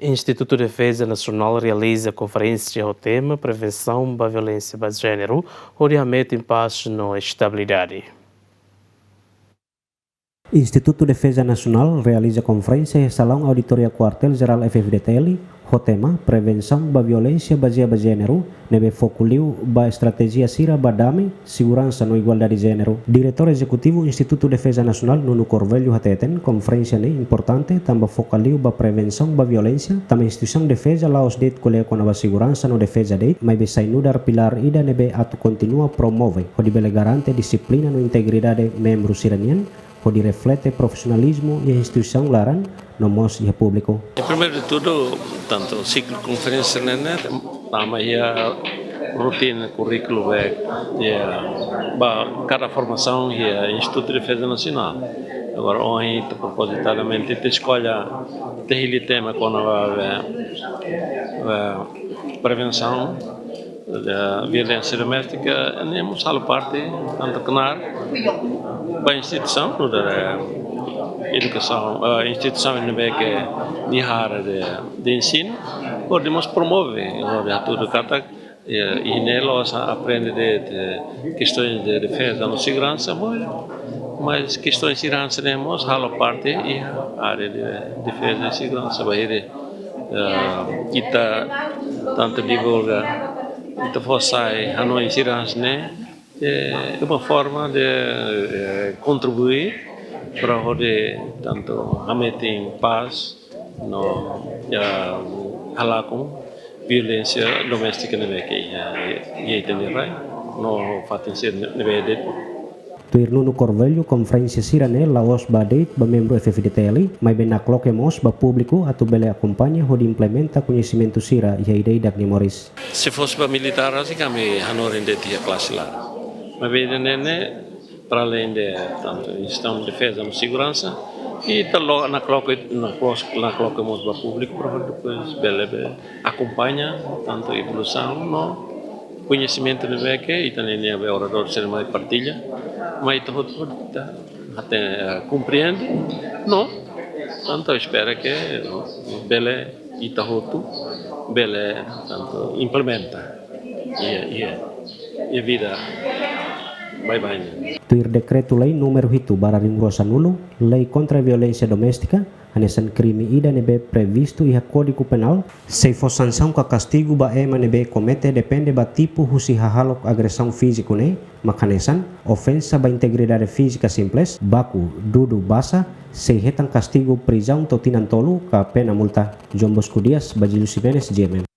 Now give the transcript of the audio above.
Instituto de Defesa Nacional realiza conferência ao tema Prevenção da Violência de Gênero, rodeamento em paz e estabilidade. Instituto de Defesa Nacional realiza conferência em Salão Auditoria Quartel-Geral FFDTL, o tema Prevenção da Violência baseada em Gênero, nebe foculiu ba estratégia sira badame, segurança no igualdade de gênero. Diretor Executivo Instituto de Defesa Nacional Nuno Corvelho hateten, conferência importante, também focaliu ba prevenção da violência, também instituição de defesa laos det colhe com a segurança no defesa det, mas be sainudar pilar ida nebe atu continua promove, o dibele garante disciplina no integridade membros siranian, pode reflete profissionalismo e a instituição laran no mos e público. Primeiro de tudo, tanto o ciclo de conferência na net, a rotina, currículo é cada formação e a Instituto de Defesa Nacional. Agora, hoje, propositadamente, te escolha aquele tema com a prevenção da violência doméstica, temos a parte, tanto que na instituição, da educação, a instituição que é área de ensino, podemos promover tudo e nelas aprende de questões de defesa e segurança, mas questões de segurança temos a parte e a área de defesa e segurança, tanto divulga então você a não segurança é uma forma de contribuir para poder tanto a meter em paz no falar com violência doméstica que entender no fatem ser neve Tuir Nuno Corvelho, conferência sirane laos badeit ba membro FFDTL, mas bem naklokemos ba público atu bele acompanha o de implementa conhecimento sira e a ideia da Moris. Se fosse para militar, assim que me hanoren de tia classe lá. Mas bem para além de tanto gestão de defesa e segurança e também na colocamos para público para depois bele acompanha tanto a evolução no conhecimento de VEC e também é orador de cerimônia de partilha, mas tudo até compreende, não? Tanto espera que bele itahotu bele tanto implementa e a vida vai. Tuir decreto-lei número 1/2021, Lei contra a Violência Doméstica, anesan crime ida nebe previsto e a Código Penal, se for sanção com castigo ba ema nebe comete depende ba tipo husi hahalok agressão físico ne, makanesan, ofensa ba integridade física simples, baku, dudu basa, se retan castigo prisão totinan tolu ka pena multa. João Bosco Dias, Bajilu Simenes, GMM.